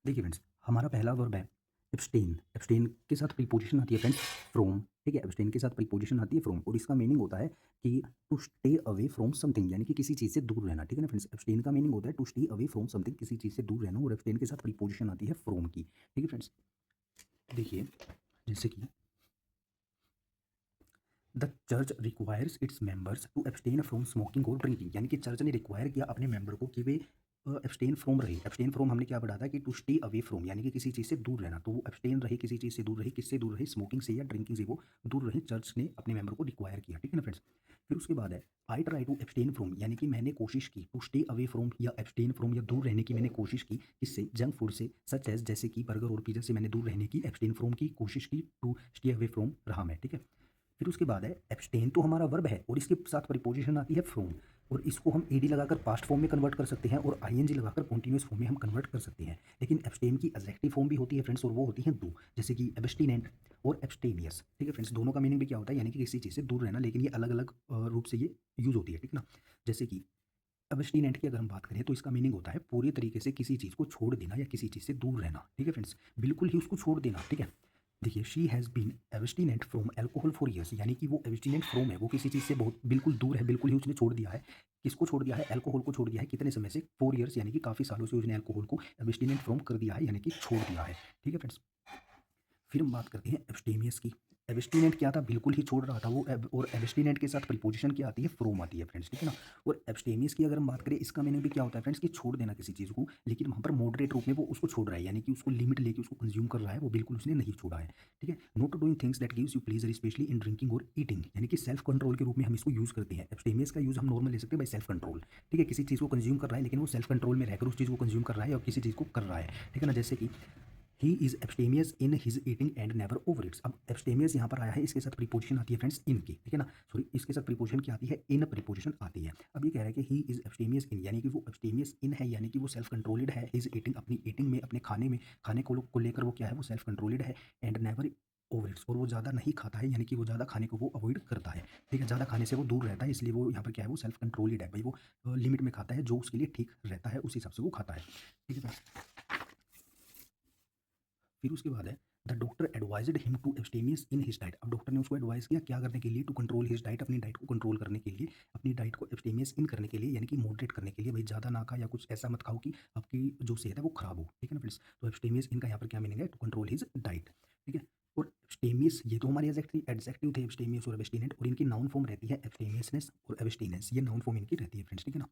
देखिए फ्रेंड्स, हमारा पहला वर्ब है एब्स्टेन। एब्स्टेन के साथ प्रीपोजिशन आती है फ्रेंड्स फ्रॉम। ठीक है, एब्स्टेन के साथ प्रीपोजिशन आती है फ्रॉम और इसका मीनिंग होता है कि to stay away from something, यानी कि किसी चीज़ से दूर रहना। ठीक है ना फ्रेंड्स, एब्स्टेन का मीनिंग होता है to stay away from something, किसी चीज़ से दूर रहना, और एब्स्टेन के साथ प्रीपोजिशन आती है फ्रॉम की। ठीक है फ्रेंड्स, देखिए जैसे कि the church requires its members to abstain from smoking और ड्रिंकिंग, यानी कि चर्च ने रिक्वायर किया अपने मेंबर को कि वे एब्सटेन फ्रॉम रहे। एब्सटेन फ्रॉम हमने क्या पढ़ा था कि टू स्टे अवे फ्रॉम, यानी कि किसी चीज़ से दूर रहना, तो वो एब्सटेन रहे, किसी चीज़ से दूर रहे। किससे दूर रहे? स्मोकिंग से या ड्रिंकिंग से वो दूर रहे। चर्च ने अपने मेंबर को रिक्वायर किया। ठीक है ना फ्रेंड्स, फिर उसके बाद है I try to abstain from, यानी कि मैंने कोशिश की टू स्टे अवे फ्रॉम या एब्सटेन फ्रॉम या दूर रहने की मैंने कोशिश की। किससे? जंक फूड से, सच एज जैसे कि बर्गर और पिज्जा से मैंने दूर रहने की, एब्सटेन फ्रॉम की कोशिश की, टू स्टे अवे फ्रॉम रहा मैं। ठीक है, फिर उसके बाद है एब्सटेन, तो हमारा वर्ब है और इसके साथ प्रीपोजिशन आती है फ्रॉम, और इसको हम ईडी लगाकर पास्ट फॉर्म में कन्वर्ट कर सकते हैं और आईएनजी लगाकर कॉन्टिन्यूअस फॉर्म में हम कन्वर्ट कर सकते हैं। लेकिन एब्सटेन की एडजेक्टिव फॉर्म भी होती है फ्रेंड्स, और वो होती है दो, जैसे कि एब्स्टिनेंट और एब्सटेनियस। ठीक है फ्रेंड्स, दोनों का मीनिंग भी क्या होता है? यानी कि किसी चीज़ से दूर रहना, लेकिन ये अलग अलग रूप से ये यूज होती है। ठीक है ना, जैसे कि एब्स्टिनेंट की अगर हम बात करें तो इसका मीनिंग होता है पूरी तरीके से किसी चीज़ को छोड़ देना या किसी चीज़ से दूर रहना। ठीक है फ्रेंड्स, बिल्कुल ही उसको छोड़ देना। ठीक है, देखिए she has been abstinent from alcohol for years, यानी कि वो एब्स्टिनेंट फ्रॉम है, वो किसी चीज़ से बहुत बिल्कुल दूर है, बिल्कुल ही उसने छोड़ दिया है। किसको छोड़ दिया है? एल्कोहल को छोड़ दिया है। कितने समय से? 4 ईयर्स, यानी कि काफ़ी सालों से उसने एल्कोहल को एब्स्टिनेंट फ्रॉम कर दिया है, यानी कि छोड़ दिया है। ठीक है फ्रेंड्स, फिर हम बात करते हैं एब्स्टेमियस की। एब्स्टिनेंट क्या था? बिल्कुल ही छोड़ रहा था वो, और एब्स्टिनेंट के साथ प्रीपोजिशन क्या आती है? फ्रॉम आती है फ्रेंड्स। ठीक है ना, और एब्स्टेमियस की अगर हम बात करें, इसका मीनिंग भी क्या होता है फ्रेंड्स कि छोड़ देना किसी चीज़ को, लेकिन वहाँ पर मॉडरेट रूप में वो उसको छोड़ रहा है, यानी कि उसको लिमिट लेके उसको कंज्यूम कर रहा है, वो बिल्कुल उसने नहीं छोड़ा है। ठीक है, not doing things that gives you pleasure specially in drinking और ईटिंग, यानी कि सेल्फ कंट्रोल के रूप में हम इसको यूज़ करते हैं। एब्स्टेमियस का यूज़ हम नॉर्मल ले सकते हैं बाई सेल्फ कंट्रोल। ठीक है, किसी चीज़ को कंज्यूम कर रहा है लेकिन वो सेल्फ कंट्रोल में रहकर उस चीज़ को कंज्यूम कर रहा है और किसी चीज़ को कर रहा है। ठीक है ना, जैसे कि he is abstemious in his eating and never overeats. अब एब्स्टेमियस यहाँ पर आया है, इसके साथ प्रीपोजिशन आती है फ्रेंड्स इन की। ठीक है ना, सॉरी, इसके साथ प्रीपोजिशन क्या आती है? इन प्रीपोजिशन आती है। अब ये कह रहा है कि ही इज एब्स्टेमियस इन, यानी कि वो एब्स्टेमियस इन है, यानी कि वो सेल्फ कंट्रोल्ड है। हिज ईटिंग, अपनी ईटिंग में, अपने खाने में, खाने को लेकर वो क्या है? वो सेल्फ कंट्रोल्ड है। एंड नेवर ओवर इट्स, और वो ज़्यादा नहीं खाता है, यानी कि वो ज़्यादा खाने को वो अवॉइड करता है। ठीक है, ज़्यादा खाने से वो दूर रहता है, इसलिए वो यहाँ पर क्या है? वो सेल्फ कंट्रोल्ड है भाई, वो लिमिट में खाता है, जो उसके लिए ठीक रहता है उस हिसाब से वो खाता है। ठीक है, फिर उसके बाद है the doctor advised him to abstemious in his diet. अब डॉक्टर ने उसको एडवाइस किया क्या करने के लिए? टू कंट्रोल हिज डाइट, अपनी डाइट को कंट्रोल करने के लिए, अपनी डाइट को एब्स्टेमियस इन करने के लिए, यानी कि मॉडरेट करने के लिए। भाई ज़्यादा ना खा या कुछ ऐसा मत खाओ कि आपकी जो सेहत है वो खराब हो। ठीक है ना फ्रेंड्स, तो एब्स्टेमियस इनका यहाँ पर क्या मीनिंग है? To control his diet. ठीक है, और एब्स्टेमियस ये तो हमारे एडजेक्टिव थे, एब्स्टेमियस और एब्स्टिनेंट, और इनकी नाउन फॉर्म रहती है एब्स्टेमियसनेस और एब्स्टिनेंस, ये नाउन फॉर्म इनकी रहती है फ्रेंड्स। ठीक है ना,